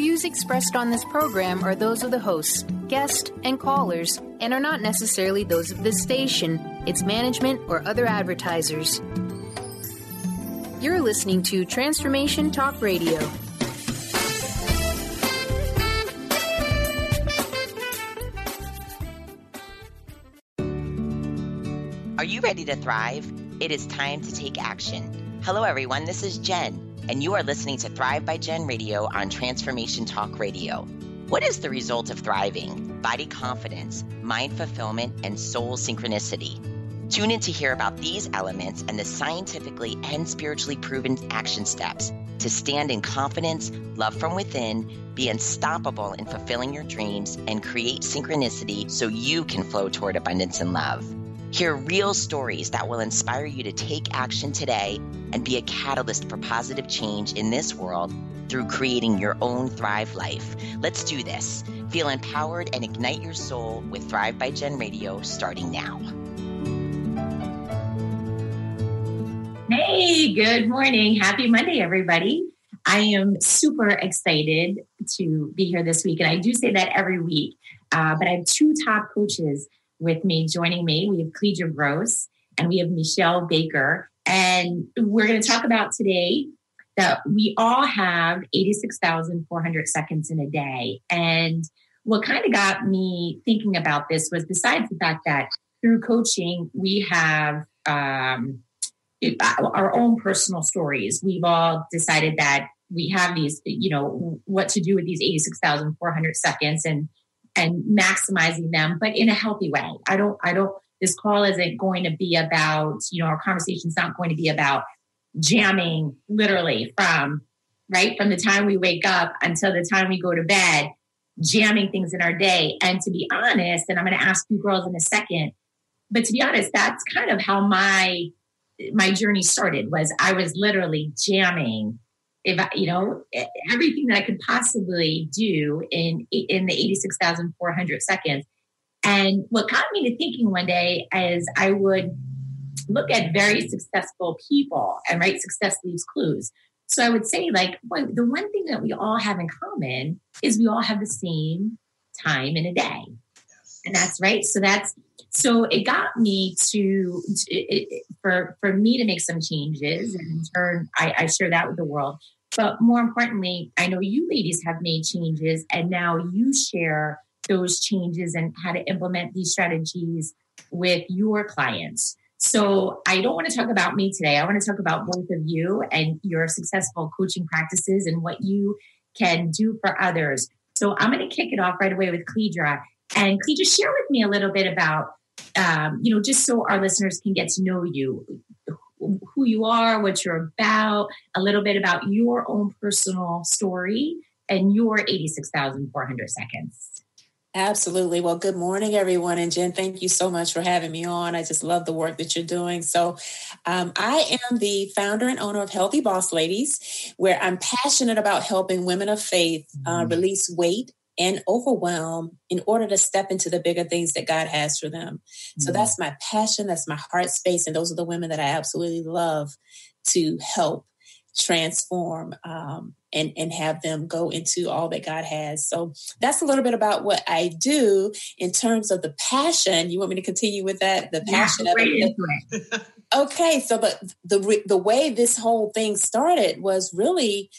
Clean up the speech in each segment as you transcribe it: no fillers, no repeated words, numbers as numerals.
views expressed on this program are those of the hosts, guests, and callers, and are not necessarily those of this station, its management, or other advertisers. You're listening to Transformation Talk Radio. Are you ready to thrive? It is time to take action. Hello, everyone. This is Jen, and you are listening to Thrive by Jen Radio on Transformation Talk Radio. What is the result of thriving? Body confidence, mind fulfillment, and soul synchronicity. Tune in to hear about these elements and the scientifically and spiritually proven action steps to stand in confidence, love from within, be unstoppable in fulfilling your dreams, and create synchronicity so you can flow toward abundance and love. Hear real stories that will inspire you to take action today and be a catalyst for positive change in this world through creating your own Thrive life. Let's do this. Feel empowered and ignite your soul with Thrive by Jen Radio starting now. Hey, good morning. Happy Monday, everybody. I am super excited to be here this week. And I do say that every week, but I have two top coaches with me, joining me. We have Cledra and we have Meshell Baker. And we're going to talk about today that we all have 86,400 seconds in a day. And what kind of got me thinking about this was, besides the fact that through coaching, we have our own personal stories. We've all decided that we have these, what to do with these 86,400 seconds and maximizing them, but in a healthy way. This call isn't going to be about, our conversation's not going to be about jamming literally from the time we wake up until the time we go to bed, jamming things in our day. And to be honest, and I'm going to ask you girls in a second, but to be honest, that's kind of how my journey started. Was I was literally jamming everything that I could possibly do in the 86,400 seconds. And what got me to thinking one day is I would look at very successful people and write success leaves clues. So I would say, the one thing that we all have in common is we all have the same time in a day. And that's right. So it got me for me to make some changes, and in turn, I share that with the world. But more importantly, I know you ladies have made changes, and now you share those changes and how to implement these strategies with your clients. So I don't want to talk about me today. I want to talk about both of you and your successful coaching practices and what you can do for others. So I'm going to kick it off right away with Cledra. And Cledra, share with me a little bit about, just so our listeners can get to know you, who you are, what you're about, a little bit about your own personal story and your 86,400 seconds. Absolutely. Well, good morning, everyone. And Jen, thank you so much for having me on. I just love the work that you're doing. So I am the founder and owner of Healthy Boss Ladies, where I'm passionate about helping women of faith release weight and overwhelm in order to step into the bigger things that God has for them. So that's my passion. That's my heart space. And those are the women that I absolutely love to help transform and have them go into all that God has. So that's a little bit about what I do in terms of the passion. You want me to continue with that? The passion of it. Okay. So the way this whole thing started was really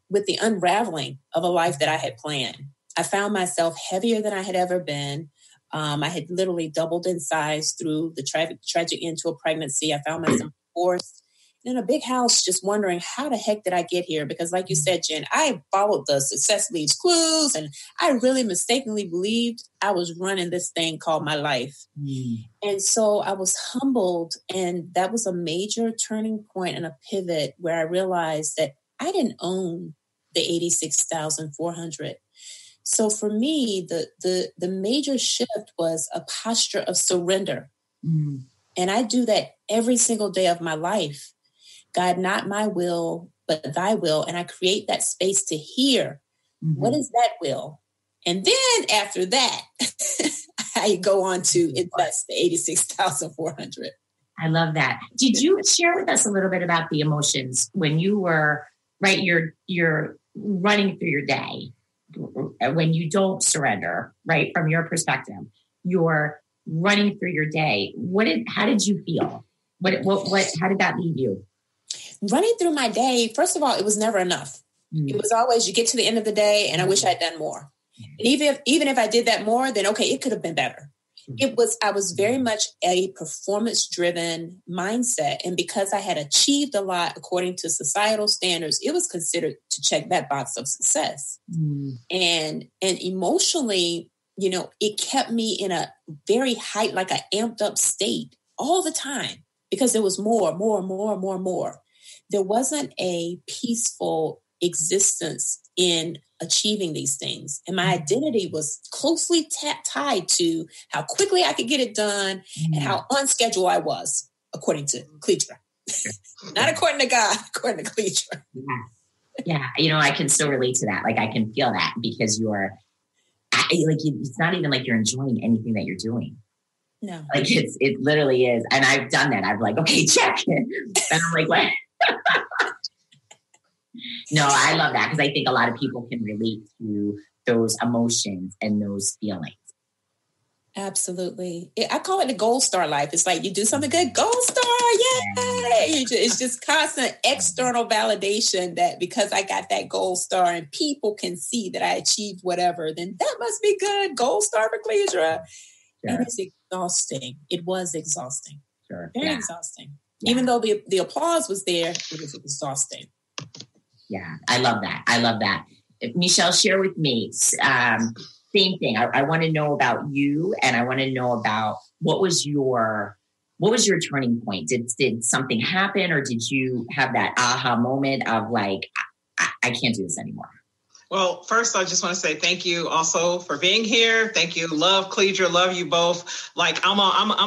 with the unraveling of a life that I had planned. I found myself heavier than I had ever been. I had literally doubled in size through the tragic end to a pregnancy. I found myself divorced in a big house, just wondering how the heck did I get here? Because like you said, Jen, I followed the success leaves clues, and I really mistakenly believed I was running this thing called my life. And so I was humbled, and that was a major turning point and a pivot where I realized that I didn't own the 86,400. So for me, the major shift was a posture of surrender. And I do that every single day of my life. God, not my will, but thy will. And I create that space to hear, what is that will? And then after that, I go on to invest the 86,400. I love that. Did you share with us a little bit about the emotions when you were, you're running through your day? when you don't surrender, right? From your perspective, you're running through your day. How did you feel? How did that leave you? Running through my day, first of all, it was never enough. It was always, you get to the end of the day and I wish I'd done more. And even if I did that more, then okay, it could have been better. I was very much a performance-driven mindset. And because I had achieved a lot according to societal standards, it was considered to check that box of success. And emotionally, it kept me in a very like an amped up state all the time because there was more. There wasn't a peaceful existence in achieving these things. And my identity was closely tied to how quickly I could get it done and how on schedule I was, according to Cledra. Not according to God, according to Cledra. Yeah. I can still relate to that. Like, I can feel that because it's not even like you're enjoying anything that you're doing. No. Like, it literally is. And I've done that. I'm like, okay, check. And I'm like, what? No, I love that because I think a lot of people can relate to those emotions and those feelings. Absolutely. I call it the gold star life. It's like you do something good, gold star, yay! It's just constant external validation that because I got that gold star and people can see that I achieved whatever, then that must be good. Gold star for Cledra. Sure. And it's exhausting. It was exhausting. Sure. Very exhausting. Yeah. Even though the applause was there, it was exhausting. Yeah, I love that. Meshell, share with me. Same thing. I want to know about you, and I want to know about what was your turning point? Did something happen, or did you have that aha moment of like, I can't do this anymore? Well, first, I just want to say thank you also for being here. Thank you. Love Cledra. Love you both. Like I'm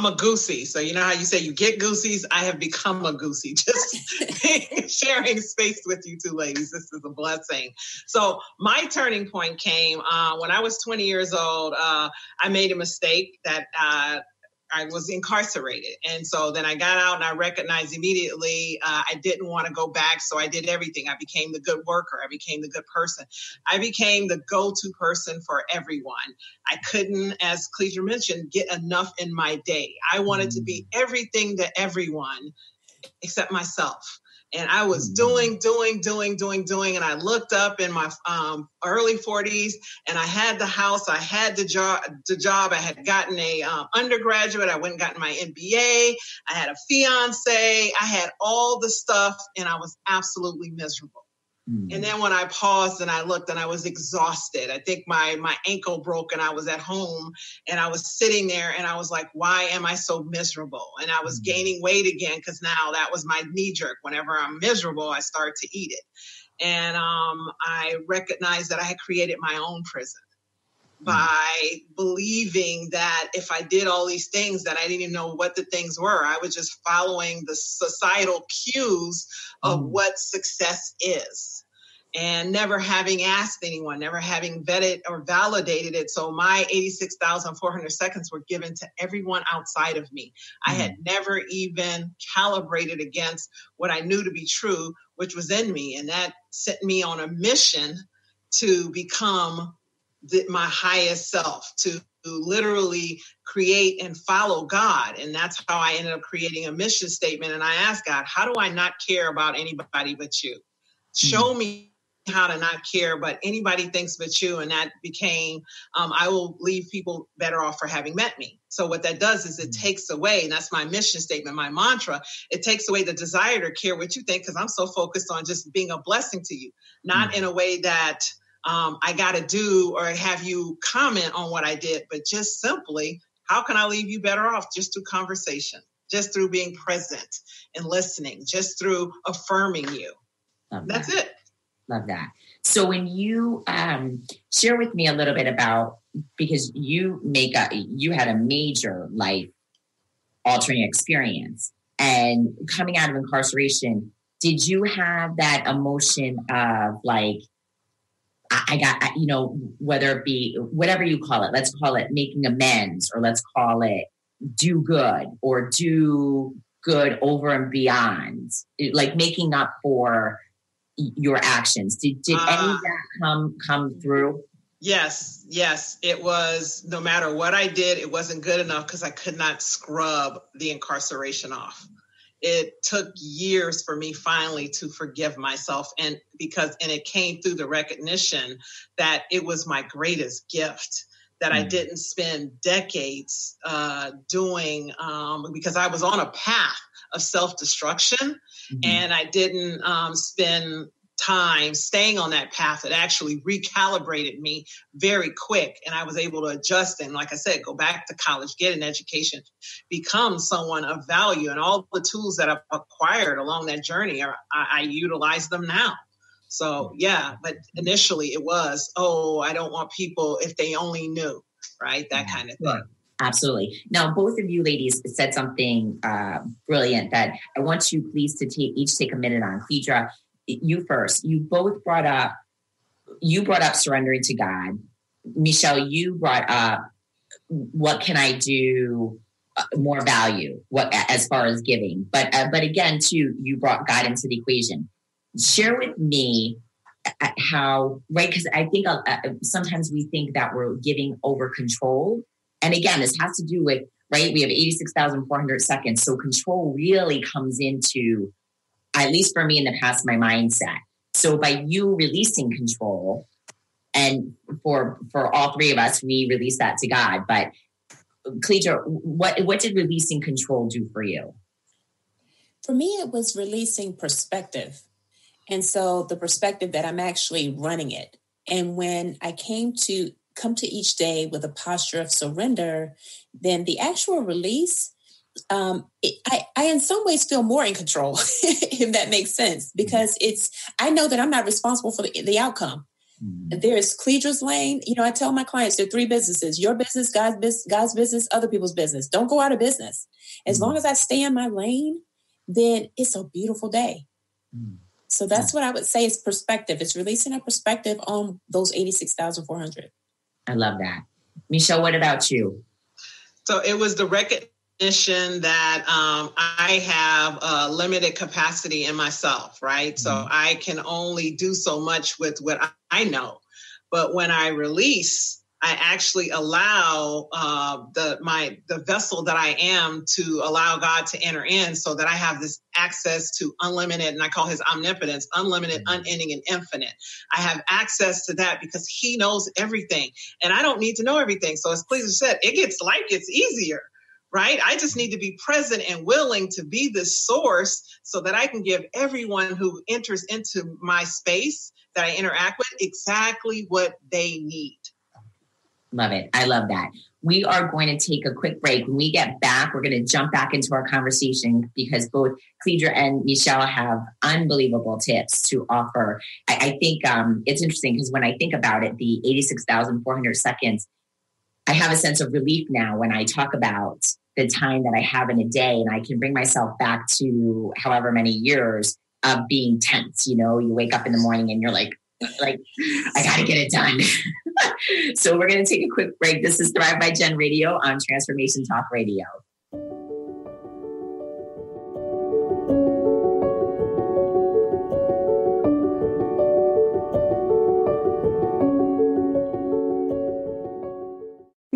a goosey. So you know how you say you get goosies? I have become a goosey. Just sharing space with you two ladies. This is a blessing. So my turning point came when I was 20 years old. I made a mistake that I was incarcerated. And so then I got out and I recognized immediately I didn't want to go back. So I did everything. I became the good worker. I became the good person. I became the go-to person for everyone. I couldn't, as Cledra mentioned, get enough in my day. I wanted to be everything to everyone except myself. And I was doing. And I looked up in my early 40s and I had the house, I had the job. I had gotten a undergraduate. I went and gotten my MBA. I had a fiance. I had all the stuff and I was absolutely miserable. And then when I paused and I looked and I was exhausted, I think my ankle broke and I was at home and I was sitting there and I was like, why am I so miserable? And I was gaining weight again because now that was my knee jerk. Whenever I'm miserable, I start to eat it. And I recognized that I had created my own prison by believing that if I did all these things that I didn't even know what the things were. I was just following the societal cues of what success is and never having asked anyone, never having vetted or validated it. So my 86,400 seconds were given to everyone outside of me. I had never even calibrated against what I knew to be true, which was in me. And that set me on a mission to become my highest self, to literally create and follow God. And that's how I ended up creating a mission statement. And I asked God, how do I not care about anybody but you? Show me how to not care, but anybody thinks but you. And that became, I will leave people better off for having met me. So what that does is it takes away, and that's my mission statement, my mantra, it takes away the desire to care what you think, because I'm so focused on just being a blessing to you, not in a way that I got to do or have you comment on what I did, but just simply, how can I leave you better off just through conversation, just through being present and listening, just through affirming you. That's it. Love that. So when you share with me a little bit about, because you had a major life altering experience and coming out of incarceration, did you have that emotion of like, I got, whether it be whatever you call it, let's call it making amends, or let's call it do good, or do good over and beyond, like making up for your actions. Did any of that come through? Yes, it was. No matter what I did, it wasn't good enough because I could not scrub the incarceration off. It took years for me finally to forgive myself. And it came through the recognition that it was my greatest gift that I didn't spend decades doing because I was on a path of self-destruction, and I didn't spend time staying on that path. It actually recalibrated me very quick, and I was able to adjust and, like I said, go back to college, get an education, become someone of value, and all the tools that I've acquired along that journey I utilize them now. So yeah, but initially it was, I don't want people, if they only knew, right? That kind of thing. Absolutely. Now, both of you ladies said something brilliant that I want you please to each take a minute on. Cledra, you first. You both brought up surrendering to God. Meshell, you brought up what can I do more value, what as far as giving. But again, too, you brought God into the equation. Share with me how, right? Because I think sometimes we think that we're giving over control. And again, this has to do with, right? We have 86,400 seconds. So control really comes into, at least for me in the past, my mindset. So by you releasing control, and for all three of us, we release that to God. But Cledra, what did releasing control do for you? For me, it was releasing perspective. And so the perspective that I'm actually running it. And when I come to each day with a posture of surrender, then the actual release, I in some ways feel more in control, if that makes sense, because I know that I'm not responsible for the outcome. There's Cledra's lane. I tell my clients there are three businesses: your business, God's business, other people's business. Don't go out of business. As long as I stay in my lane, then it's a beautiful day. So that's what I would say is perspective. It's releasing a perspective on those 86,400. I love that. Meshell, what about you? So it was the recognition that I have a limited capacity in myself, right? So I can only do so much with what I know. But when I release, I actually allow the vessel that I am to allow God to enter in, so that I have this access to unlimited, and I call his omnipotence, unlimited, unending, and infinite. I have access to that because he knows everything, and I don't need to know everything. So as Cledra said, life gets easier, right? I just need to be present and willing to be the source so that I can give everyone who enters into my space that I interact with exactly what they need. Love it. I love that. We are going to take a quick break. When we get back, we're going to jump back into our conversation because both Cledra and Meshell have unbelievable tips to offer. I think it's interesting because when I think about it, the 86,400 seconds, I have a sense of relief now when I talk about the time that I have in a day, and I can bring myself back to however many years of being tense. You wake up in the morning and you're like, I got to get it done. So we're going to take a quick break. This is Thrive by Jen Radio on Transformation Talk Radio.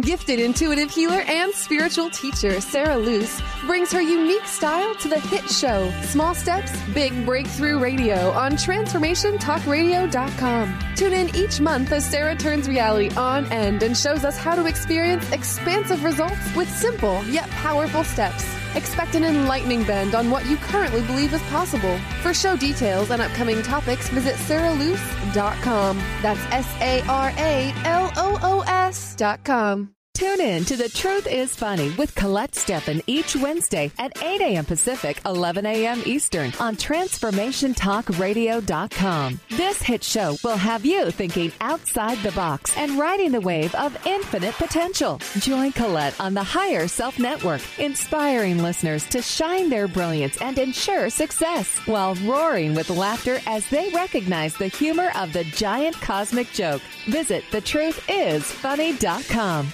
Gifted intuitive healer and spiritual teacher Sarah Luce brings her unique style to the hit show Small Steps, Big Breakthrough Radio on TransformationTalkRadio.com. Tune in each month as Sarah turns reality on end and shows us how to experience expansive results with simple yet powerful steps. Expect an enlightening bend on what you currently believe is possible. For show details and upcoming topics, visit SarahLuce.com. That's SarahLoos.com. Tune in to The Truth is Funny with Colette Steffen each Wednesday at 8 a.m. Pacific, 11 a.m. Eastern on TransformationTalkRadio.com. This hit show will have you thinking outside the box and riding the wave of infinite potential. Join Colette on the Higher Self Network, inspiring listeners to shine their brilliance and ensure success while roaring with laughter as they recognize the humor of the giant cosmic joke. Visit thetruthисfunny.com.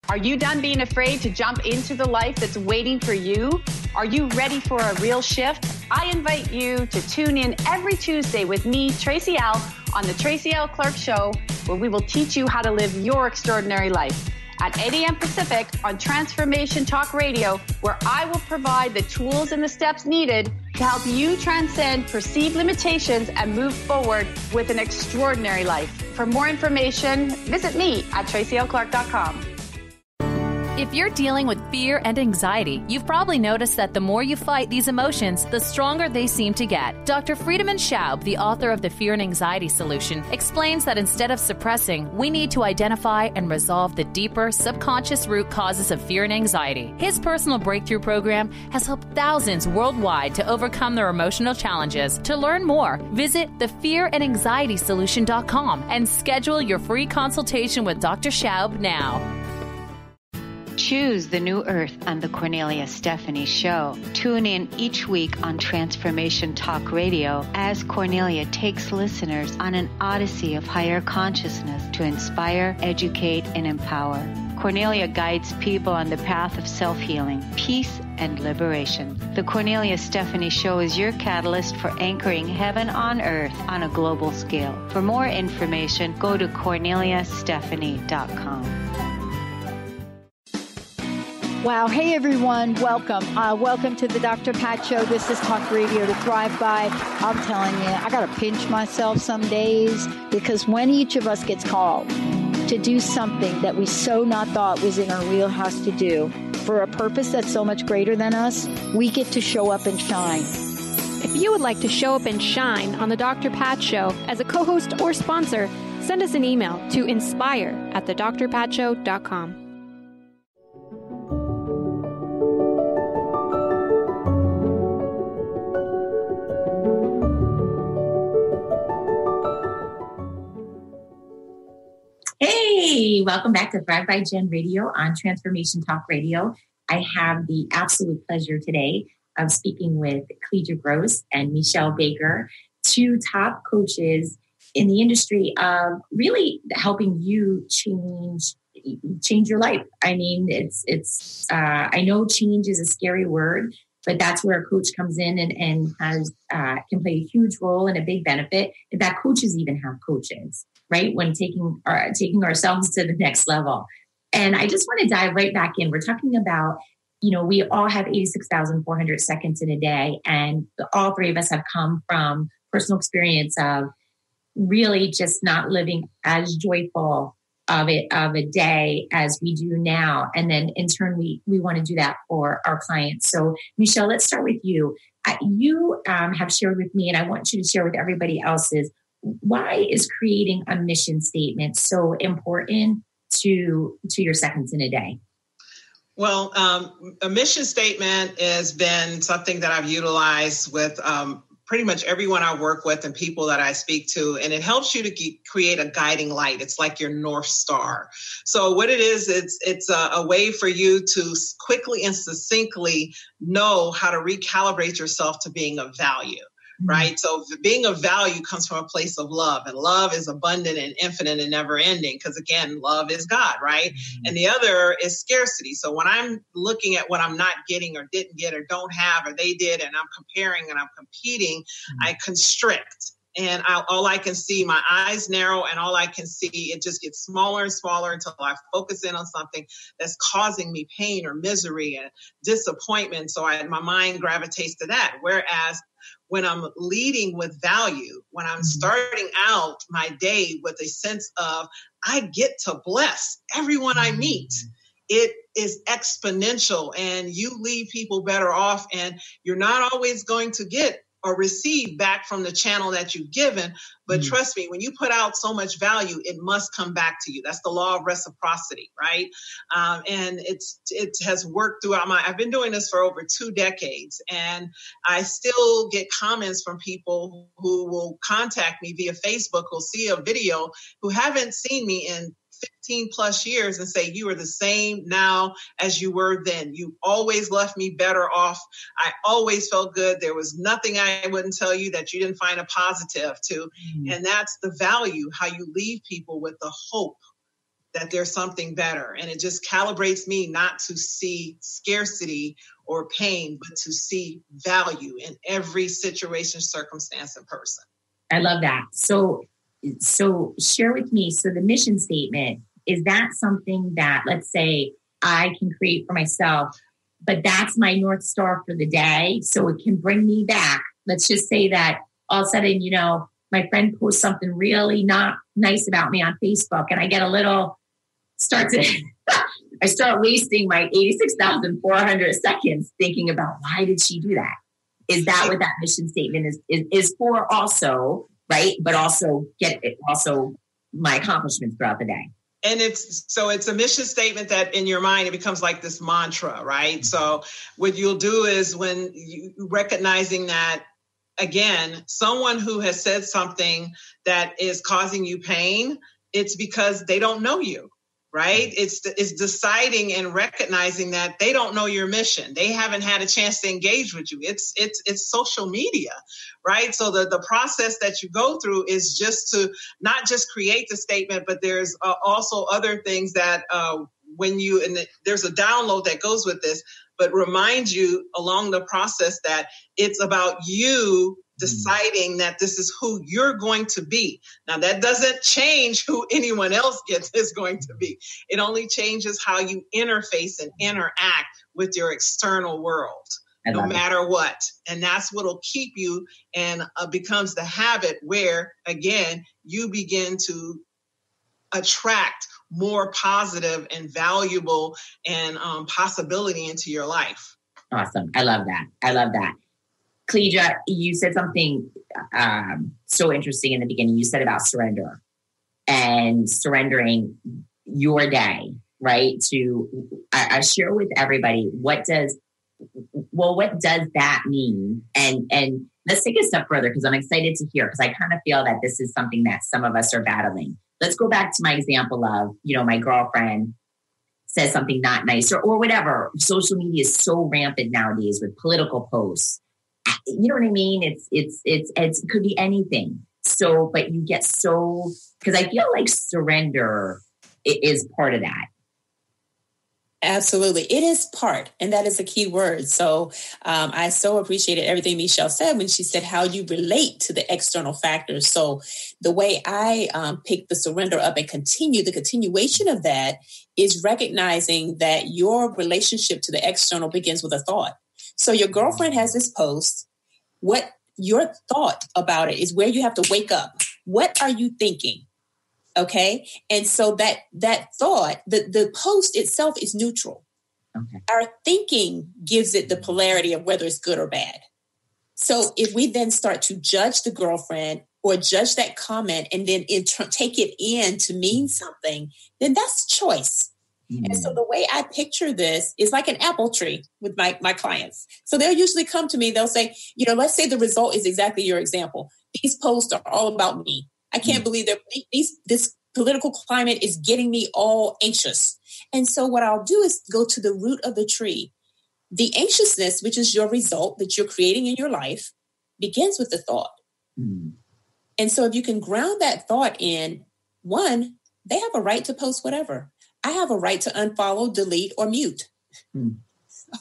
Are you done being afraid to jump into the life that's waiting for you? Are you ready for a real shift? I invite you to tune in every Tuesday with me, Tracy L., on the Tracy L. Clark Show where we will teach you how to live your extraordinary life. At 8 a.m. Pacific on Transformation Talk Radio, where I will provide the tools and the steps needed to help you transcend perceived limitations and move forward with an extraordinary life. For more information, visit me at tracylclark.com. If you're dealing with fear and anxiety, you've probably noticed that the more you fight these emotions, the stronger they seem to get. Dr. Friedemann Schaub, the author of The Fear and Anxiety Solution, explains that instead of suppressing, we need to identify and resolve the deeper, subconscious root causes of fear and anxiety. His personal breakthrough program has helped thousands worldwide to overcome their emotional challenges. To learn more, visit thefearandanxietysolution.com and schedule your free consultation with Dr. Schaub now. Choose the new earth on the Cornelia Stephanie Show. Tune in each week on Transformation Talk Radio as Cornelia takes listeners on an odyssey of higher consciousness to inspire, educate, and empower. Cornelia guides people on the path of self-healing, peace, and liberation. The Cornelia Stephanie Show is your catalyst for anchoring heaven on earth on a global scale. For more information, go to corneliastephanie.com. Wow. Hey, everyone. Welcome. Welcome to the Dr. Pat Show. This is Talk Radio to Thrive By. I'm telling you, I got to pinch myself some days because when each of us gets called to do something that we so not thought was in our wheelhouse to do for a purpose that's so much greater than us, we get to show up and shine. If you would like to show up and shine on the Dr. Pat Show as a co-host or sponsor, send us an email to inspire@thedrpatshow.com. Hey, welcome back to Thrive by Jen Radio on Transformation Talk Radio. I have the absolute pleasure today of speaking with Cledra Gross and Meshell Baker, two top coaches in the industry of really helping you change your life. I mean, I know change is a scary word, but that's where a coach comes in and has can play a huge role and a big benefit. In fact, coaches even have coaches, right? When taking ourselves to the next level. And I just want to dive right back in. We're talking about, we all have 86,400 seconds in a day. And all three of us have come from personal experience of really just not living as joyful of a day as we do now. And then in turn, we want to do that for our clients. So Meshell, let's start with you. You have shared with me, and I want you to share with everybody else, is why is creating a mission statement so important to your seconds in a day? Well, a mission statement has been something that I've utilized with pretty much everyone I work with and people that I speak to, and it helps you to create a guiding light. It's like your North Star. So what it is, it's a way for you to quickly and succinctly know how to recalibrate yourself to being of value. Right. So being of value comes from a place of love, and love is abundant and infinite and never ending. Because again, love is God. Right. And the other is scarcity. So when I'm looking at what I'm not getting or didn't get or don't have, or they did, and I'm comparing and I'm competing, I constrict. And all I can see, my eyes narrow, and all I can see, it just gets smaller and smaller until I focus in on something that's causing me pain or misery and disappointment. So my mind gravitates to that. Whereas when I'm leading with value, when I'm starting out my day with a sense of, I get to bless everyone I meet, it is exponential, and you leave people better off, and you're not always going to get or receive back from the channel that you've given. But trust me, when you put out so much value, it must come back to you. That's the law of reciprocity, right? And it has worked throughout I've been doing this for over 2 decades, and I still get comments from people who will contact me via Facebook, who'll see a video, who haven't seen me in 15 plus years, and say, you are the same now as you were then. You always left me better off. I always felt good. There was nothing I wouldn't tell you that you didn't find a positive to. And that's the value, how you leave people with the hope that there's something better. And it just calibrates me not to see scarcity or pain, but to see value in every situation, circumstance, and person. I love that. So So share with me. So the mission statement, is that something that, let's say, I can create for myself, but that's my North Star for the day. So it can bring me back. Let's just say that all of a sudden, my friend posts something really not nice about me on Facebook, and I get I start wasting my 86,400 seconds thinking about, why did she do that? Is that what that mission statement is for also, right? But also my accomplishments throughout the day. And it's a mission statement that in your mind, it becomes like this mantra, right? So what you'll do is, when you recognizing that, again, someone who has said something that is causing you pain, it's because they don't know you, right? It's deciding and recognizing that they don't know your mission. They haven't had a chance to engage with you. It's social media, right? So the process that you go through is just to not just create the statement, but there's also other things that there's a download that goes with this, but remind you along the process that it's about you deciding that this is who you're going to be. Now, that doesn't change who anyone else is going to be. It only changes how you interface and interact with your external world, no matter what. And that's what'll keep you, and becomes the habit where, again, you begin to attract more positive and valuable and possibility into your life. Awesome. I love that. Cledra, you said something so interesting in the beginning. You said about surrender and surrendering your day, right? I share with everybody, what does that mean? And let's take a step further, because I'm excited to hear, because I kind of feel that this is something that some of us are battling. Let's go back to my example of, my girlfriend says something not nice or whatever. Social media is so rampant nowadays with political posts. You know what I mean? It could be anything. So, but you get because I feel like surrender is part of that. Absolutely. It is part, and that is a key word. So I so appreciated everything Meshell said when she said how you relate to the external factors. So the way I pick the surrender up and the continuation of that is recognizing that your relationship to the external begins with a thought. So your girlfriend has this post. What your thought about it is where you have to wake up. What are you thinking? Okay. And so that thought, the post itself is neutral. Okay. Our thinking gives it the polarity of whether it's good or bad. So if we then start to judge the girlfriend or judge that comment and then take it in to mean something, then that's choice. Mm-hmm. And so the way I picture this is like an apple tree with my clients. So they'll usually come to me, they'll say, let's say the result is exactly your example. These posts are all about me. I can't believe that this political climate is getting me all anxious. And so what I'll do is go to the root of the tree. The anxiousness, which is your result that you're creating in your life, begins with the thought. Mm. And so if you can ground that thought in, one, they have a right to post whatever. I have a right to unfollow, delete, or mute. Mm.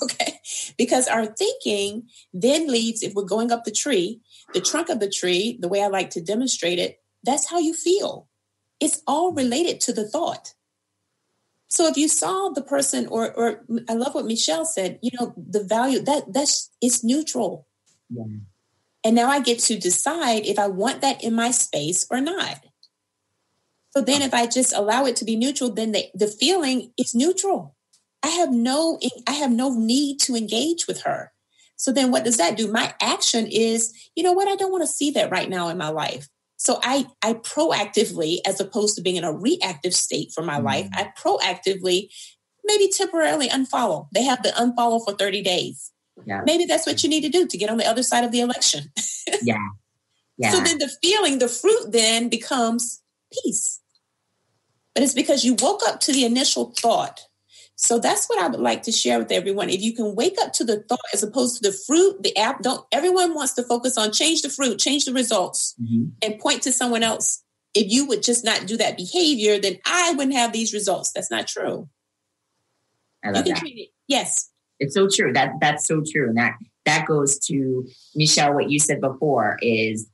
Okay. Because our thinking then leads, if we're going up the tree, the trunk of the tree, the way I like to demonstrate it, that's how you feel. It's all related to the thought. So if you saw the person, or I love what Meshell said, the value that's it's neutral. Yeah. And now I get to decide if I want that in my space or not. So then if I just allow it to be neutral, then the feeling is neutral. I have no need to engage with her. So then what does that do? My action is, I don't want to see that right now in my life. So I proactively, as opposed to being in a reactive state for my life, I proactively, maybe temporarily unfollow. They have the unfollow for 30 days. Yeah. Maybe that's what you need to do to get on the other side of the election. Yeah. Yeah. So then the fruit then becomes peace. But it's because you woke up to the initial thought. So that's what I would like to share with everyone. If you can wake up to the thought as opposed to the fruit, everyone wants to focus on change the fruit, change the results, and point to someone else. If you would just not do that behavior, then I wouldn't have these results. That's not true. I love that. Yes. It's so true. That's so true. And that goes to, Meshell, what you said before is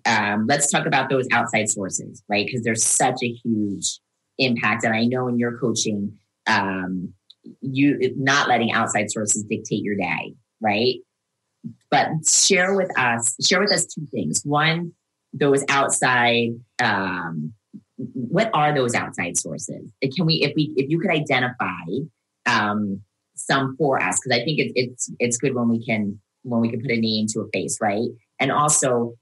let's talk about those outside sources, right? Because there's such a huge impact. And I know in your coaching, you not letting outside sources dictate your day, right? But share with us 2 things. One, those outside, what are those outside sources? Can we, if you could identify some for us, because I think it's good when we can put a name to a face, right? And also,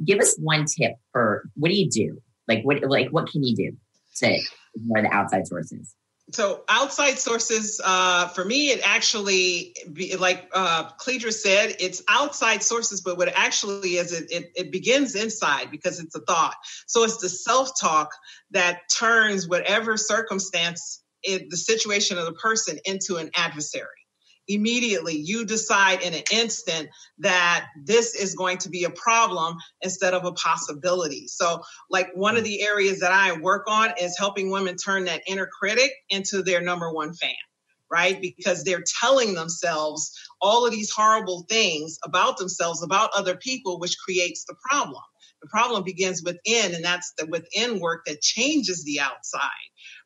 give us one tip for what do you do? What can you do to ignore the outside sources? So outside sources, for me, it actually, like Cledra said, it's outside sources, but what it actually is, it begins inside because it's a thought. So it's the self-talk that turns whatever circumstance, the situation of the person into an adversary. Immediately, you decide in an instant that this is going to be a problem instead of a possibility. So like one of the areas that I work on is helping women turn that inner critic into their number one fan, right? Because they're telling themselves all of these horrible things about themselves, about other people, which creates the problem. The problem begins within, and that's the within work that changes the outside,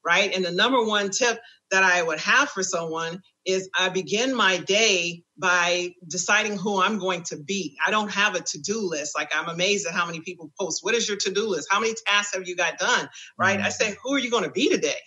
right? And the number one tip that I would have for someone is I begin my day by deciding who I'm going to be. I don't have a to-do list. Like, I'm amazed at how many people post, what is your to-do list? How many tasks have you got done, right? I say, who are you going to be today,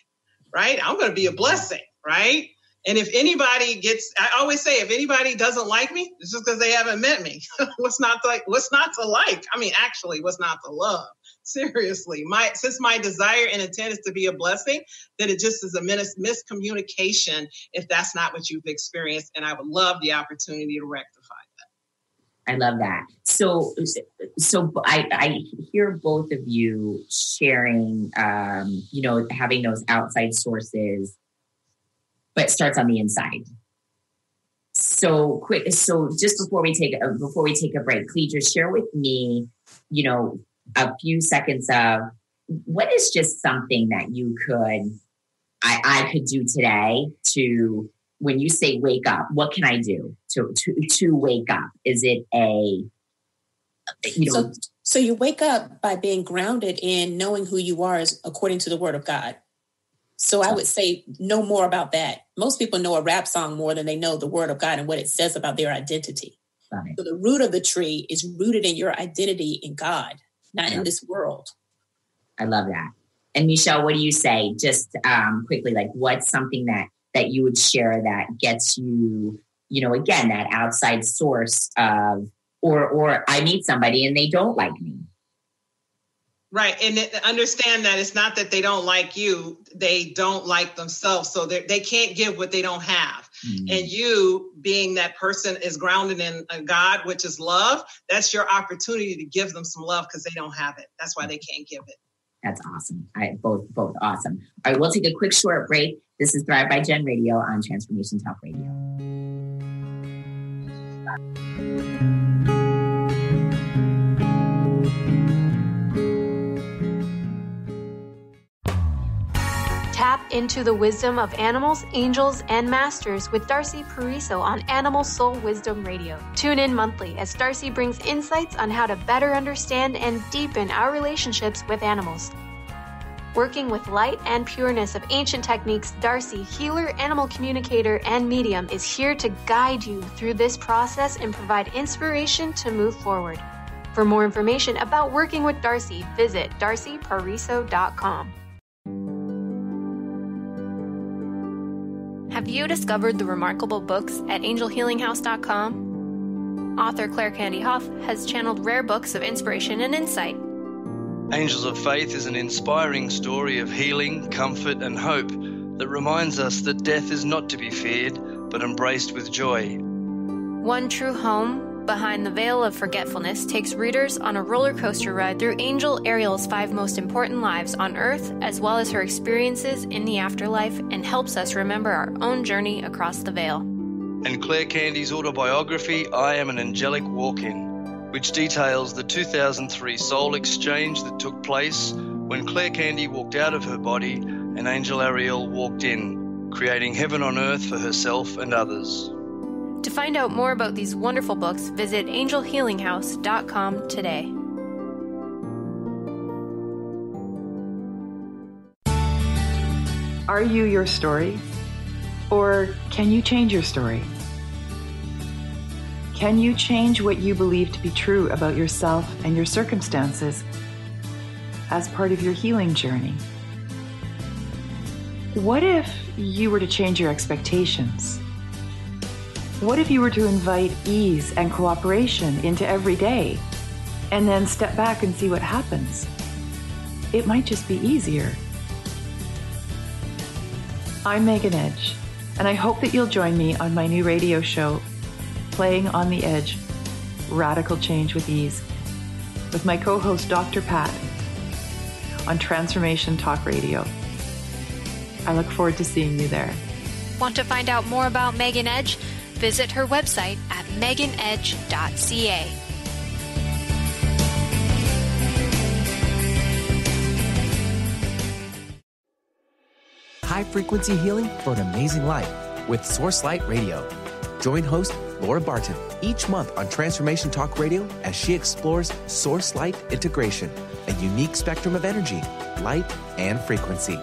right? I'm going to be a blessing, right? And if anybody I always say, if anybody doesn't like me, it's just because they haven't met me. What's not to like? I mean, actually, what's not to love? Seriously, since my desire and intent is to be a blessing, then it just is a miscommunication if that's not what you've experienced. And I would love the opportunity to rectify that. I love that. So I hear both of you sharing, having those outside sources, but it starts on the inside. So just before we take a break, Cledra, share with me, a few seconds of what is just something that I could do today to, when you say wake up, what can I do to wake up? Is it So you wake up by being grounded in knowing who you are according to the Word of God. So I would say know more about that. Most people know a rap song more than they know the Word of God and what it says about their identity. So the root of the tree is rooted in your identity in God, not in this world. I love that. And Meshell, what do you say? Just quickly, like what's something that you would share that gets you, again, that outside source of, or I meet somebody and they don't like me. Right. And understand that it's not that they don't like you, they don't like themselves. So they can't give what they don't have. Mm-hmm. And you, being that person is grounded in God, which is love, that's your opportunity to give them some love because they don't have it. That's why they can't give it. That's awesome. Both awesome. All right, we'll take a quick short break. This is Thrive by Jen Radio on Transformation Talk Radio. Tap into the wisdom of animals, angels, and masters with Darcy Pariso on Animal Soul Wisdom Radio. Tune in monthly as Darcy brings insights on how to better understand and deepen our relationships with animals. Working with light and pureness of ancient techniques, Darcy, healer, animal communicator, and medium, is here to guide you through this process and provide inspiration to move forward. For more information about working with Darcy, visit darcypariso.com. Have you discovered the remarkable books at angelhealinghouse.com? Author Claire Candy Hough has channeled rare books of inspiration and insight. Angels of Faith is an inspiring story of healing, comfort, and hope that reminds us that death is not to be feared, but embraced with joy. One True Home, Behind the Veil of Forgetfulness, takes readers on a roller coaster ride through Angel Ariel's 5 most important lives on Earth, as well as her experiences in the afterlife, and helps us remember our own journey across the veil. And Claire Candy's autobiography, I Am an Angelic Walk-In, which details the 2003 soul exchange that took place when Claire Candy walked out of her body and Angel Ariel walked in, creating heaven on earth for herself and others. To find out more about these wonderful books, visit angelhealinghouse.com today. Are you your story? Or can you change your story? Can you change what you believe to be true about yourself and your circumstances as part of your healing journey? What if you were to change your expectations? What if you were to invite ease and cooperation into every day and then step back and see what happens? It might just be easier. I'm Megan Edge, and I hope that you'll join me on my new radio show, Playing on the Edge, Radical Change with Ease, with my co-host Dr. Pat on Transformation Talk Radio. I look forward to seeing you there. Want to find out more about Megan Edge? Visit her website at meganedge.ca. High-frequency healing for an amazing life with Source Light Radio. Join host Laura Barton each month on Transformation Talk Radio as she explores Source Light integration, a unique spectrum of energy, light, and frequency.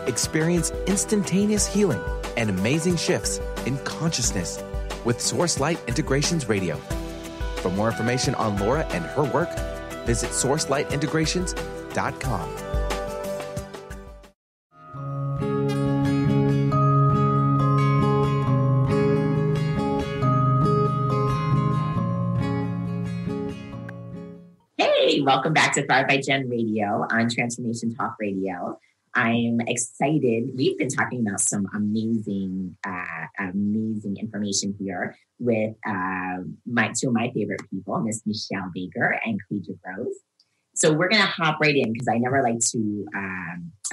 Experience instantaneous healing and amazing shifts in consciousness with Source Light Integrations Radio. For more information on Laura and her work, visit sourcelightintegrations.com. Hey, welcome back to Thrive by Jen Radio on Transformation Talk Radio. I'm excited. We've been talking about some amazing information here with two of my favorite people, Miss Meshell Baker and Cledra. So we're going to hop right in because I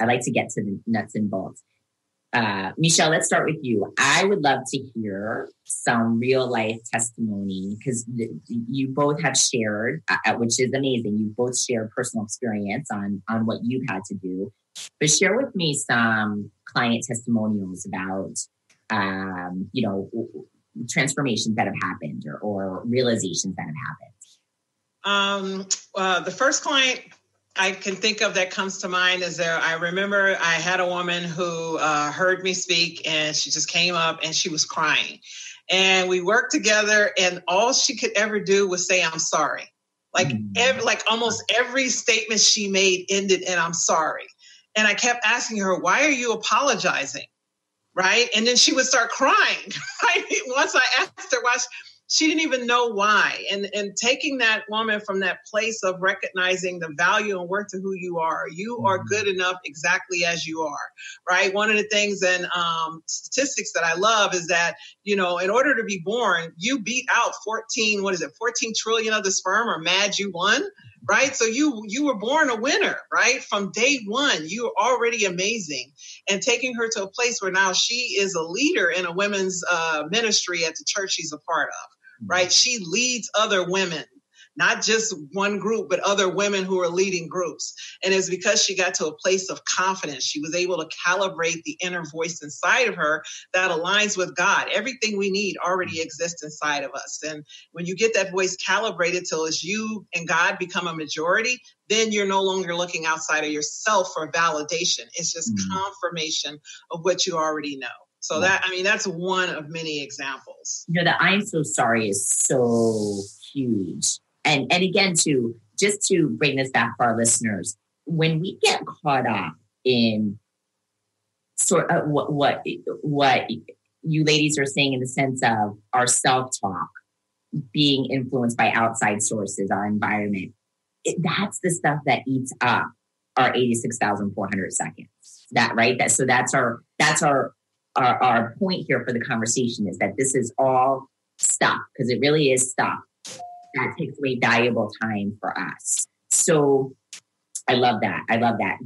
like to get to the nuts and bolts. Meshell, let's start with you. I would love to hear some real life testimony because you both have shared, which is amazing. You both shared personal experience on what you've had to do. But share with me some client testimonials about, transformations that have happened or realizations that have happened. The first client I can think of that comes to mind is I remember I had a woman who heard me speak and she just came up and she was crying. And we worked together and all she could ever do was say, "I'm sorry." Almost every statement she made ended in "I'm sorry." And I kept asking her, "Why are you apologizing?" Right? And then she would start crying. Right? Once I asked her why, she didn't even know why. And taking that woman from that place of recognizing the value and worth of who you are good enough exactly as you are. Right? One of the things and statistics that I love is that, in order to be born, you beat out 14 trillion of the sperm or mad you won. Right. So you were born a winner, right? From day one, you were already amazing. And taking her to a place where now she is a leader in a women's ministry at the church she's a part of, right? She leads other women, not just one group, but other women who are leading groups. And it's because she got to a place of confidence. She was able to calibrate the inner voice inside of her that aligns with God. Everything we need already exists inside of us. And when you get that voice calibrated till it's you and God become a majority, then you're no longer looking outside of yourself for validation. It's just confirmation of what you already know. So that's one of many examples. The "I'm so sorry" is so huge. And again, just to bring this back for our listeners, when we get caught up in sort of what you ladies are saying in the sense of our self-talk being influenced by outside sources, our environment, that's the stuff that eats up our 86,400 seconds. That's our point here for the conversation is that this is all stuff, because it really is stuff that takes away valuable time for us. So I love that.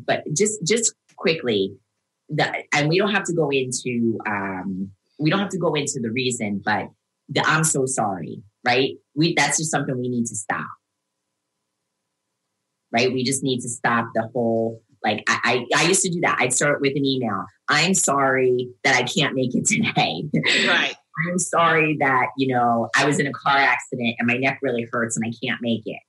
But just quickly, and we don't have to go into the reason, but the "I'm so sorry," right? That's just something we need to stop. Right? We just need to stop the whole, I used to do that. I'd start with an email. "I'm sorry that I can't make it today." Right. I'm sorry that, I was in a car accident and my neck really hurts and I can't make it.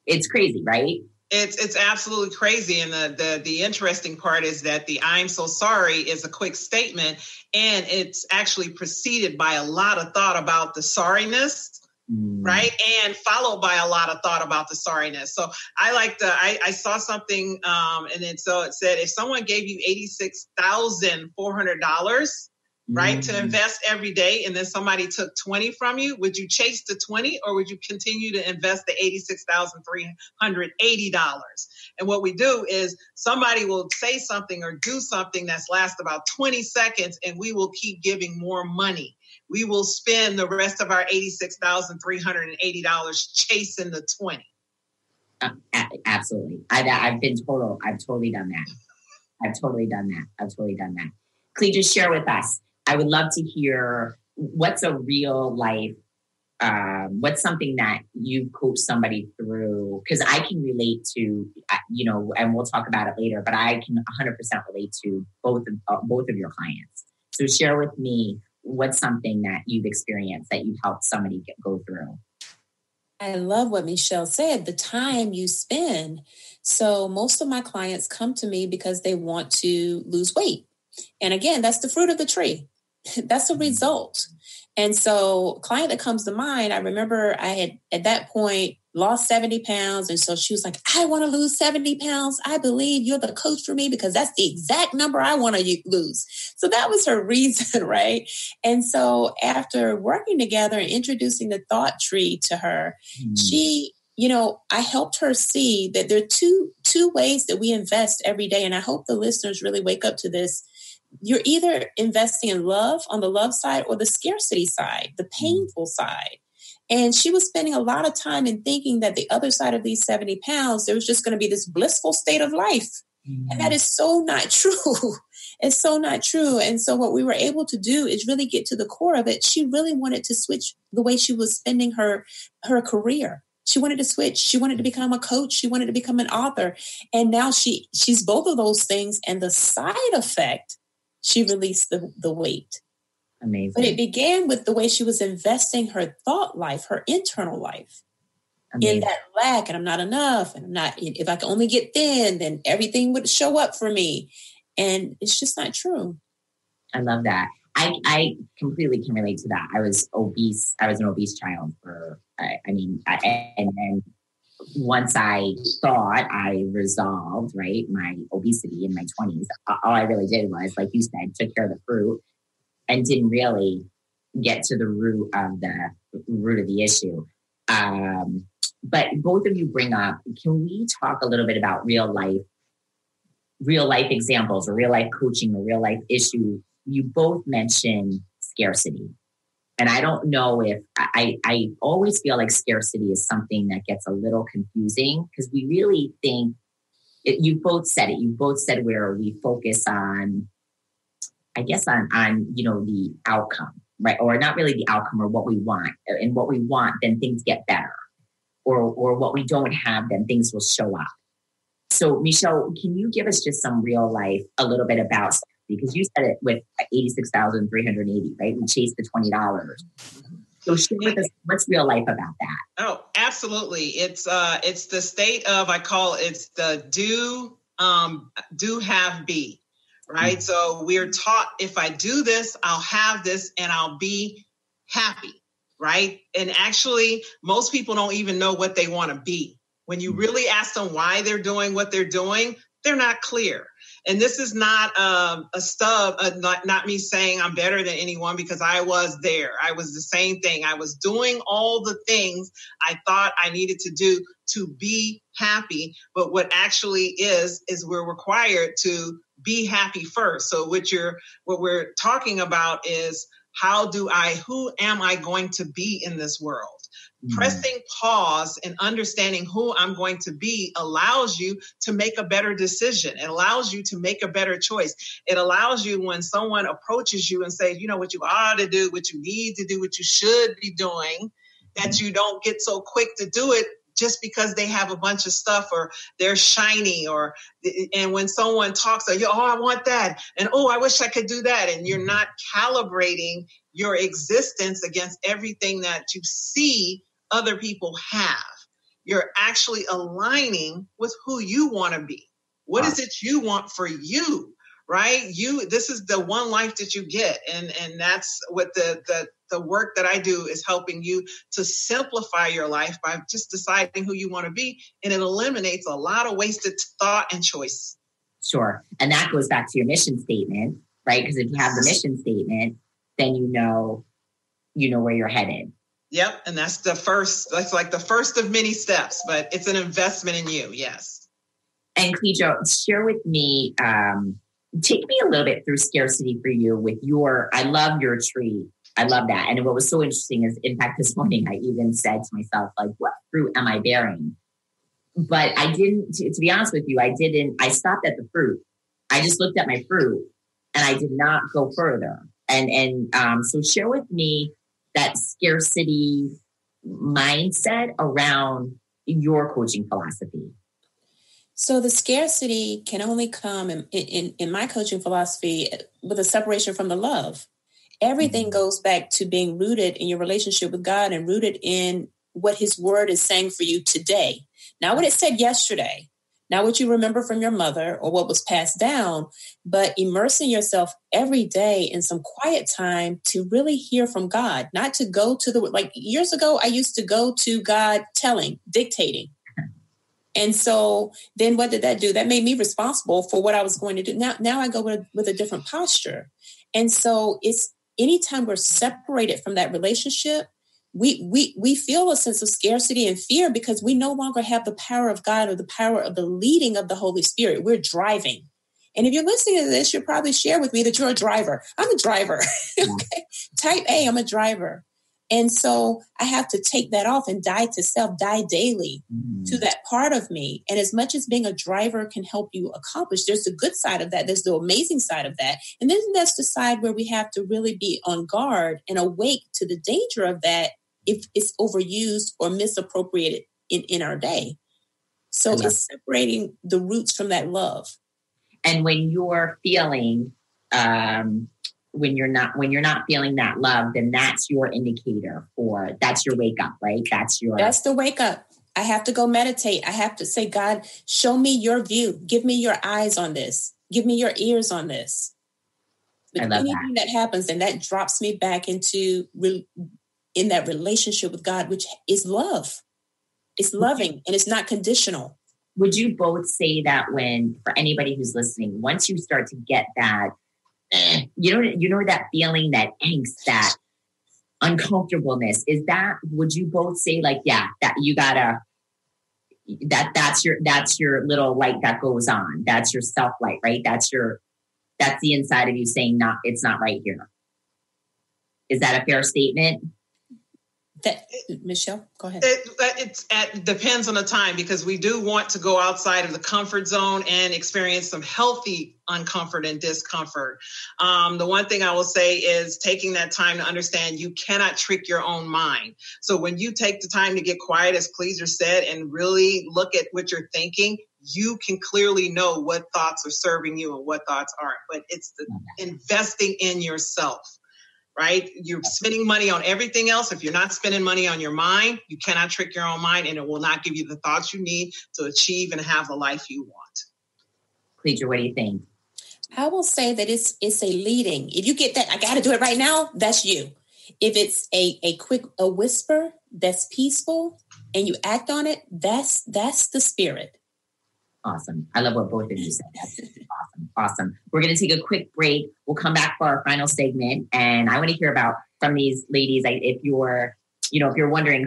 It's crazy, right? It's absolutely crazy. And the interesting part is that the I'm so sorry is a quick statement, and it's actually preceded by a lot of thought about the sorriness, right? And followed by a lot of thought about the sorriness. So I saw something, and it said, if someone gave you $86,400, right, to invest every day, and then somebody took 20 from you, would you chase the 20 or would you continue to invest the $86,380? And what we do is somebody will say something or do something that's last about 20 seconds, and we will keep giving more money. We will spend the rest of our $86,380 chasing the 20. Absolutely. I've totally done that. I've totally done that. Cledra, share with us. I would love to hear what's a real life, what's something that you've coached somebody through, because I can relate to, and we'll talk about it later, but I can 100% relate to both of your clients. So share with me what's something that you've experienced that you've helped somebody go through. I love what Meshell said, the time you spend. So most of my clients come to me because they want to lose weight. And again, that's the fruit of the tree. That's a result. And so client that comes to mind, I remember I had at that point lost 70 pounds. And so she was like, I want to lose 70 pounds. I believe you're the coach for me because that's the exact number I want to lose. So that was her reason, right? And so after working together and introducing the thought tree to her, she, I helped her see that there are two ways that we invest every day. And I hope the listeners really wake up to this. You're either investing in love on the love side or the scarcity side, the painful side. And she was spending a lot of time in thinking that the other side of these 70 pounds, there was just going to be this blissful state of life. And that is so not true. It's so not true. And so what we were able to do is really get to the core of it. She really wanted to switch the way she was spending her career. She wanted to switch. She wanted to become a coach. She wanted to become an author. And now she's both of those things. And the side effect, she released the weight. Amazing. But it began with the way she was investing her thought life, her internal life. Amazing. In that lack, and I'm not enough, and I'm not, if I can only get thin, then everything would show up for me. And it's just not true. I love that. I completely can relate to that. I was obese. I was an obese child and then once I thought I resolved, right, my obesity in my 20s, all I really did was, like you said, took care of the fruit and didn't really get to the root of the issue. But both of you bring up, can we talk a little bit about real life examples or real life coaching or real life issue? You both mention scarcity. And I don't know if I always feel like scarcity is something that gets a little confusing because we really think you both said it. You both said where we focus on, I guess, on the outcome, right? Or not really the outcome or what we want. And what we want, then things get better. Or what we don't have, then things will show up. So Meshell, can you give us just some real life, a little bit about, because you said it with 86,380, right? We chased the $20. So share with us, what's real life about that? Oh, absolutely. It's the state of, I call it's the do, have, be, right? Mm-hmm. So we're taught if I do this, I'll have this and I'll be happy, right? And actually, most people don't even know what they want to be. When you really ask them why they're doing what they're doing, they're not clear. And this is not not me saying I'm better than anyone, because I was there. I was the same thing. I was doing all the things I thought I needed to do to be happy. But what actually is we're required to be happy first. So what we're talking about is who am I going to be in this world? Mm-hmm. Pressing pause and understanding who I'm going to be allows you to make a better decision. It allows you to make a better choice. It allows you, when someone approaches you and says, what you ought to do, what you need to do, what you should be doing, that you don't get so quick to do it just because they have a bunch of stuff or they're shiny and when someone talks, oh, I want that. And, oh, I wish I could do that. And you're not calibrating your existence against everything that you see other people have. You're actually aligning with who you want to be. What is it you want for you, right? This is the one life that you get. And that's what the work that I do is helping you to simplify your life by just deciding who you want to be. And it eliminates a lot of wasted thought and choice. Sure. And that goes back to your mission statement, right? Because if you have the mission statement, then you know where you're headed. Yep. And that's like the first of many steps, but it's an investment in you. Yes. And Cledra, share with me, take me a little bit through scarcity for you with I love your tree. I love that. And what was so interesting is, in fact, this morning, I even said to myself, like, what fruit am I bearing? But I didn't, to be honest with you, I stopped at the fruit. I just looked at my fruit and I did not go further. And so share with me that scarcity mindset around your coaching philosophy. So the scarcity can only come in my coaching philosophy with a separation from the love. Everything goes back to being rooted in your relationship with God and rooted in what his word is saying for you today. Not what it said yesterday, not what you remember from your mother or what was passed down, but immersing yourself every day in some quiet time to really hear from God, not to go to like years ago, I used to go to God dictating. And so then what did that do? That made me responsible for what I was going to do. Now I go with a different posture. And so it's anytime we're separated from that relationship, we feel a sense of scarcity and fear because we no longer have the power of God or the power of the leading of the Holy Spirit. We're driving. And if you're listening to this, you'll probably share with me that you're a driver. I'm a driver. Okay. Type A, I'm a driver. And so I have to take that off and die to self, die daily to that part of me. And as much as being a driver can help you accomplish, there's the good side of that. There's the amazing side of that. And then that's the side where we have to really be on guard and awake to the danger of that if it's overused or misappropriated in our day. So it's separating the roots from that love. And when you're feeling, when you're not feeling that love, then that's your indicator that's your wake up, right? That's the wake up. I have to go meditate. I have to say, God, show me your view. Give me your eyes on this. Give me your ears on this. But anything that happens, and that drops me back into in that relationship with God, which is love. It's loving and it's not conditional. Would you both say that for anybody who's listening, once you start to get that, you know that feeling, that angst, that uncomfortableness, would you both say like, yeah, that you gotta, that's your little light that goes on. That's your self light, right? That's the inside of you saying, it's not right here. Is that a fair statement? Meshell, go ahead. It depends on the time, because we do want to go outside of the comfort zone and experience some healthy uncomfort and discomfort. The one thing I will say is taking that time to understand you cannot trick your own mind. So when you take the time to get quiet, as Cledra said, and really look at what you're thinking, you can clearly know what thoughts are serving you and what thoughts aren't. But it's the investing in yourself. Right? You're spending money on everything else. If you're not spending money on your mind, you cannot trick your own mind, and it will not give you the thoughts you need to achieve and have the life you want. Cledra, what do you think? I will say that it's a leading. If you get that, I got to do it right now, that's you. If it's a whisper that's peaceful and you act on it, that's the spirit. Awesome. I love what both of you said. That's awesome. We're going to take a quick break. We'll come back for our final segment. And I want to hear from these ladies, if you're wondering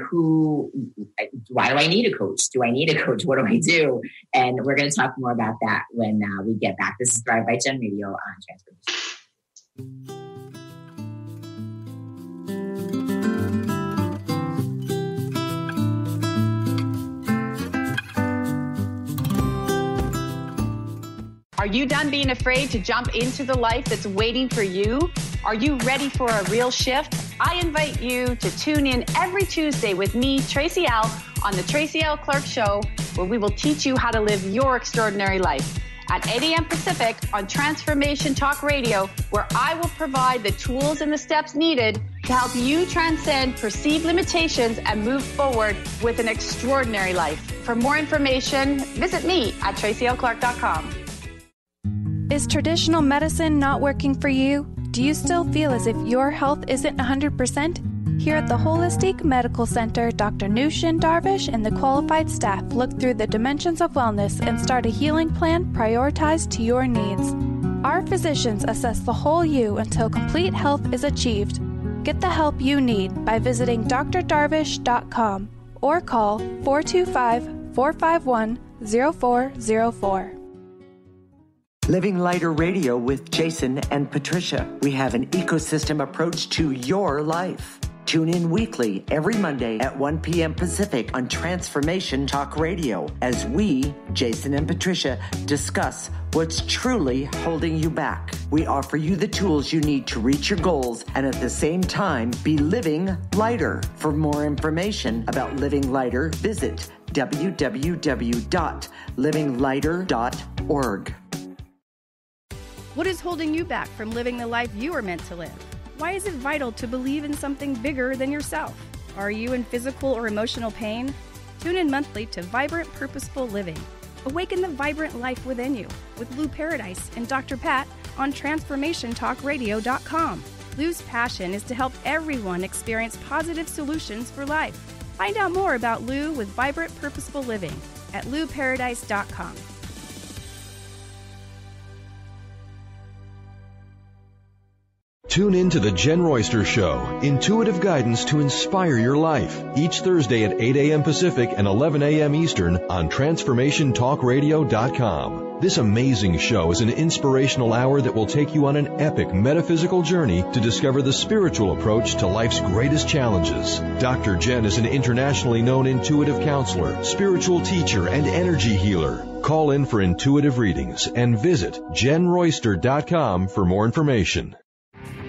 why do I need a coach? Do I need a coach? What do I do? And we're going to talk more about that when we get back. This is Thrive by Gen Radio on Transformation. Are you done being afraid to jump into the life that's waiting for you? Are you ready for a real shift? I invite you to tune in every Tuesday with me, Tracy Al, on the Tracy L. Clark Show, where we will teach you how to live your extraordinary life. At 8 a.m. Pacific on Transformation Talk Radio, where I will provide the tools and the steps needed to help you transcend perceived limitations and move forward with an extraordinary life. For more information, visit me at tracylclark.com. Is traditional medicine not working for you? Do you still feel as if your health isn't 100%? Here at the Holistic Medical Center, Dr. Nushin Darvish and the qualified staff look through the dimensions of wellness and start a healing plan prioritized to your needs. Our physicians assess the whole you until complete health is achieved. Get the help you need by visiting drdarvish.com or call 425-451-0404. Living Lighter Radio with Jason and Patricia. We have an ecosystem approach to your life. Tune in weekly every Monday at 1 p.m. Pacific on Transformation Talk Radio as we, Jason and Patricia, discuss what's truly holding you back. We offer you the tools you need to reach your goals and at the same time be living lighter. For more information about Living Lighter, visit www.livinglighter.org. What is holding you back from living the life you are meant to live? Why is it vital to believe in something bigger than yourself? Are you in physical or emotional pain? Tune in monthly to Vibrant Purposeful Living. Awaken the vibrant life within you with Lou Paradise and Dr. Pat on TransformationTalkRadio.com. Lou's passion is to help everyone experience positive solutions for life. Find out more about Lou with Vibrant Purposeful Living at LouParadise.com. Tune in to The Jen Royster Show, intuitive guidance to inspire your life, each Thursday at 8 a.m. Pacific and 11 a.m. Eastern on TransformationTalkRadio.com. This amazing show is an inspirational hour that will take you on an epic metaphysical journey to discover the spiritual approach to life's greatest challenges. Dr. Jen is an internationally known intuitive counselor, spiritual teacher, and energy healer. Call in for intuitive readings and visit JenRoyster.com for more information.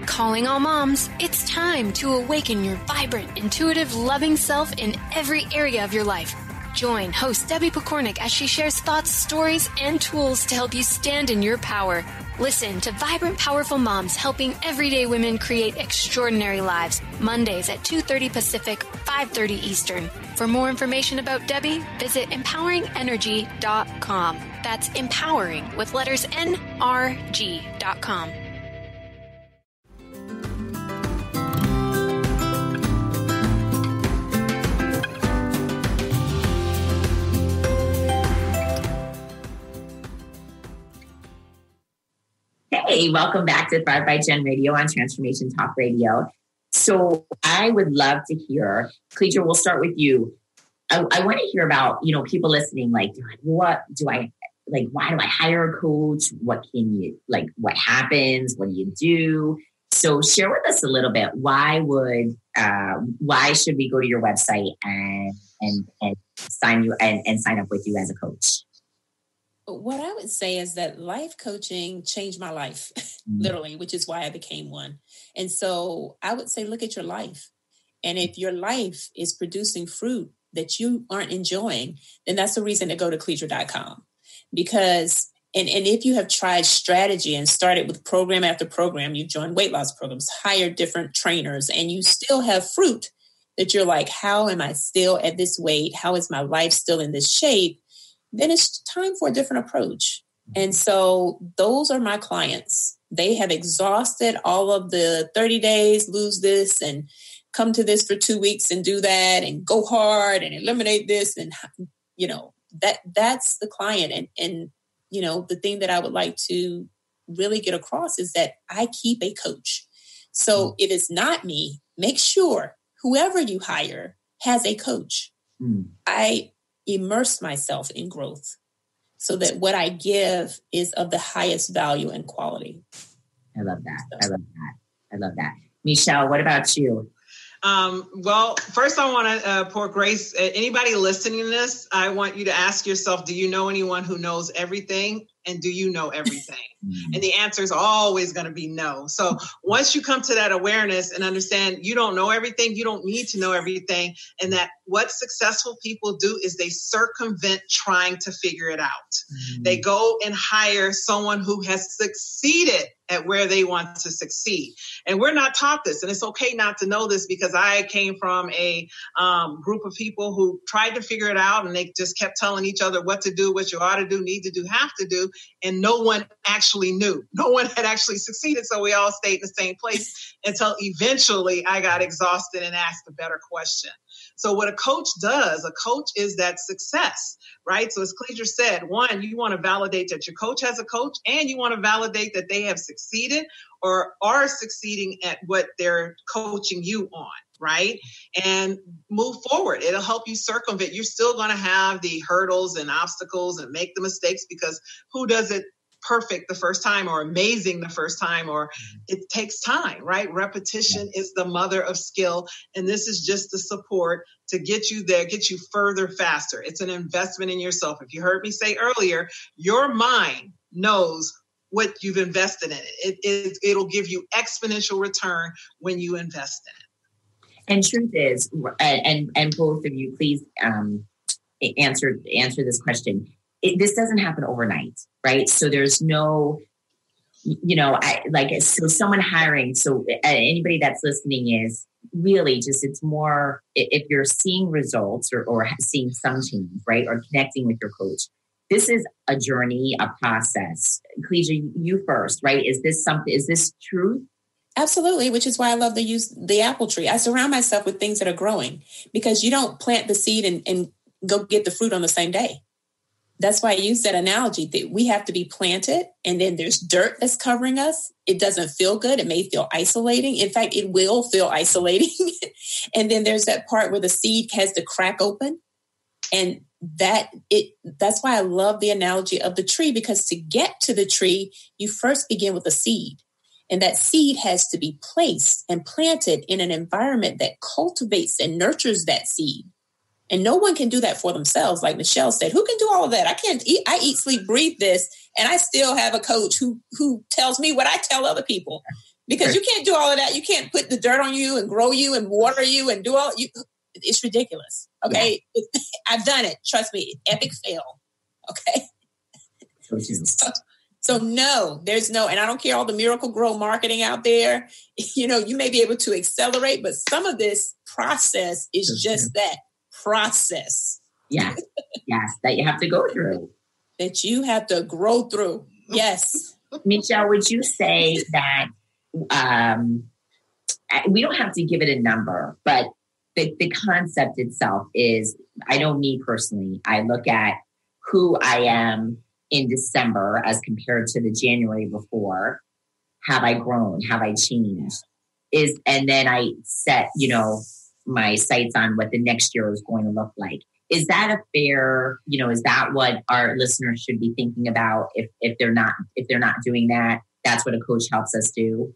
Calling all moms, it's time to awaken your vibrant, intuitive, loving self in every area of your life. Join host Debbie Pokornik as she shares thoughts, stories, and tools to help you stand in your power. Listen to Vibrant, Powerful Moms helping everyday women create extraordinary lives. Mondays at 2:30 Pacific, 5:30 Eastern. For more information about Debbie, visit empoweringenergy.com. That's empowering with letters NRG.com. Hey, welcome back to Thrive by Jen Radio on Transformation Talk Radio. So I would love to hear, Cledra, we'll start with you. I want to hear about, people listening, why do I hire a coach? What happens? What do you do? So share with us a little bit. Why should we go to your website and sign up with you as a coach? What I would say is that life coaching changed my life, literally, which is why I became one. And so I would say, look at your life. And if your life is producing fruit that you aren't enjoying, then that's the reason to go to Cledra.com. Because, and if you have tried strategy and started with program after program, you've joined weight loss programs, hired different trainers, and you still have fruit that you're like, how am I still at this weight? How is my life still in this shape? Then it's time for a different approach. And so those are my clients. They have exhausted all of the 30 days, lose this and come to this for 2 weeks and do that and go hard and eliminate this. And, that's the client. And the thing that I would like to really get across is that I keep a coach. So if it's not me, make sure whoever you hire has a coach. I immerse myself in growth so that what I give is of the highest value and quality. I love that. I love that. Meshell, what about you? Well, first I want to pour grace. Anybody listening to this, I want you to ask yourself, do you know anyone who knows everything? And do you know everything? And the answer is always going to be no. So once you come to that awareness and understand you don't know everything, you don't need to know everything, and that what successful people do is they circumvent trying to figure it out. They go and hire someone who has succeeded at where they want to succeed. And we're not taught this, and it's okay not to know this, because I came from a group of people who tried to figure it out, and they just kept telling each other what to do, what you ought to do, need to do, have to do. And no one actually knew. No one had actually succeeded. So we all stayed in the same place until eventually I got exhausted and asked a better question. So what a coach does, a coach is that success, right? So as Cledra said, one, you want to validate that your coach has a coach, and you want to validate that they have succeeded or are succeeding at what they're coaching you on, right? And move forward. It'll help you circumvent. You're still going to have the hurdles and obstacles and make the mistakes, because who does it perfect the first time or amazing the first time? Or it takes time, right? Repetition is the mother of skill. And this is just the support to get you there, get you further, faster. It's an investment in yourself. If you heard me say earlier, your mind knows what you've invested in it. It'll give you exponential return when you invest in it. And truth is, and both of you, please answer this question. This doesn't happen overnight, right? So there's no, so someone hiring. So anybody that's listening is really just, it's more, if you're seeing results or seeing some change, right? Or connecting with your coach. This is a journey, a process. Cledra, you first, right? Is this truth? Absolutely, which is why I love to use the apple tree. I surround myself with things that are growing, because you don't plant the seed and go get the fruit on the same day. That's why I use that analogy that we have to be planted, and then there's dirt that's covering us. It doesn't feel good. It may feel isolating. In fact, it will feel isolating. And then there's that part where the seed has to crack open. And that's why I love the analogy of the tree, because to get to the tree, you first begin with a seed. And that seed has to be placed and planted in an environment that cultivates and nurtures that seed. And no one can do that for themselves. Like Meshell said, who can do all of that? I can't eat. I eat, sleep, breathe this. And I still have a coach who tells me what I tell other people, because you can't do all of that. You can't put the dirt on you and grow you and water you and do all you. It's ridiculous. Okay. Yeah. I've done it. Trust me. Epic fail. Okay. So no, there's no, and I don't care all the Miracle Grow marketing out there. You may be able to accelerate, but some of this process is just that process. Yes. That you have to go through. That you have to grow through. Yes. Meshell, would you say that we don't have to give it a number, but the concept itself is, I know me personally, I look at who I am in December as compared to the January before. Have I grown? Have I changed? And then I set, my sights on what the next year is going to look like. Is that a fair, is that what our listeners should be thinking about if they're not doing that? That's what a coach helps us do.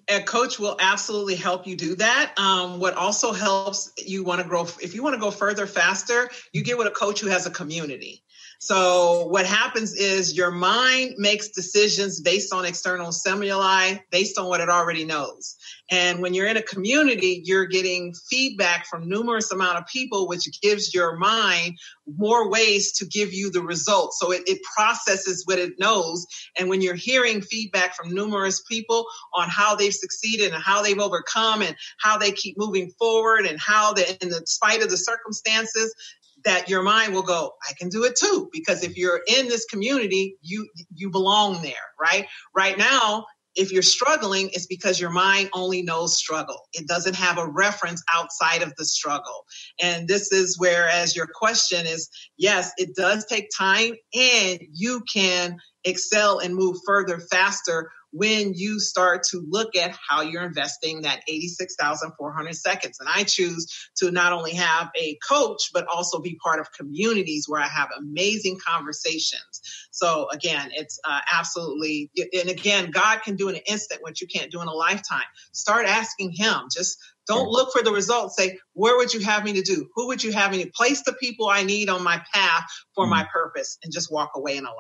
A coach will absolutely help you do that. What also helps you want to grow, if you want to go further, faster, you get with a coach who has a community. So what happens is your mind makes decisions based on external stimuli, based on what it already knows. And when you're in a community, you're getting feedback from numerous amount of people, which gives your mind more ways to give you the results. So it processes what it knows. And when you're hearing feedback from numerous people on how they've succeeded and how they've overcome and how they keep moving forward and how in spite of the circumstances, that your mind will go, I can do it too. Because if you're in this community, you belong there, right? Right now, if you're struggling, it's because your mind only knows struggle. It doesn't have a reference outside of the struggle. And this is whereas your question is, yes, it does take time, and you can excel and move further faster when you start to look at how you're investing that 86,400 seconds. And I choose to not only have a coach, but also be part of communities where I have amazing conversations. So again, it's absolutely, and again, God can do in an instant what you can't do in a lifetime. Start asking him, just Don't look for the results. Say, where would you have me to do? Who would you have me to place the people I need on my path for my purpose, and just walk away and allow.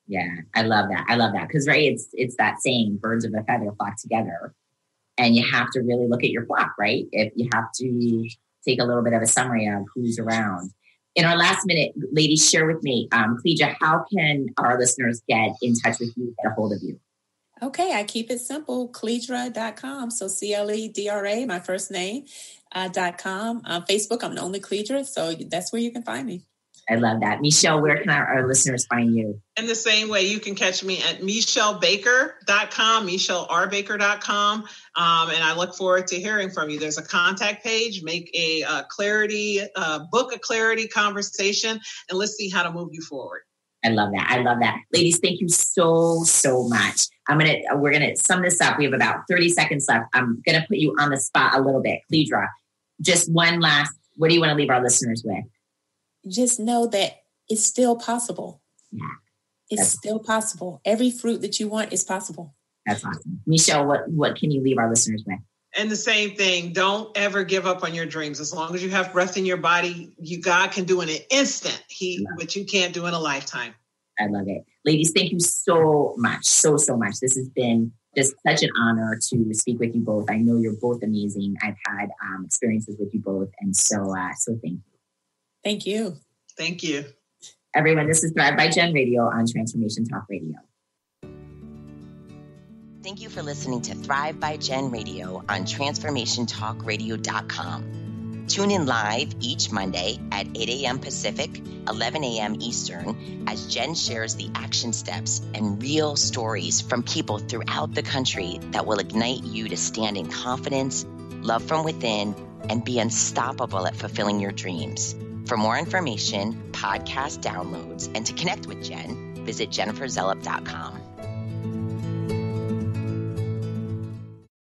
Yeah, I love that. I love that. Because, right, it's that saying, birds of a feather flock together. And you have to really look at your flock, right? If you have to take a little bit of a summary of who's around. In our last minute, ladies, share with me, Cledra, how can our listeners get in touch with you, get a hold of you? Okay, I keep it simple, Cledra.com. So Cledra, my first name, .com. Facebook, I'm the only Cledra, so that's where you can find me. I love that. Meshell, where can our listeners find you? In the same way, you can catch me at MeshellBaker.com, MeshellRBaker.com. And I look forward to hearing from you. There's a contact page. Make book a clarity conversation, and let's see how to move you forward. I love that. I love that. Ladies, thank you so much. We're going to sum this up. We have about 30 seconds left. I'm going to put you on the spot a little bit. Cledra, just one last, what do you want to leave our listeners with? Just know that it's still possible. Yeah. It's still possible. Every fruit that you want is possible. That's awesome. Meshell, what can you leave our listeners with? And the same thing, don't ever give up on your dreams. As long as you have breath in your body, God can do in an instant what you can't do in a lifetime. I love it. Ladies, thank you so much. So much. This has been just such an honor to speak with you both. I know you're both amazing. I've had experiences with you both. And so thank you. Thank you. Thank you. Everyone, this is Thrive by Jen Radio on Transformation Talk Radio. Thank you for listening to Thrive by Jen Radio on TransformationTalkRadio.com. Tune in live each Monday at 8 a.m. Pacific, 11 a.m. Eastern, as Jen shares the action steps and real stories from people throughout the country that will ignite you to stand in confidence, love from within, and be unstoppable at fulfilling your dreams. For more information, podcast downloads, and to connect with Jen, visit jenniferzellup.com.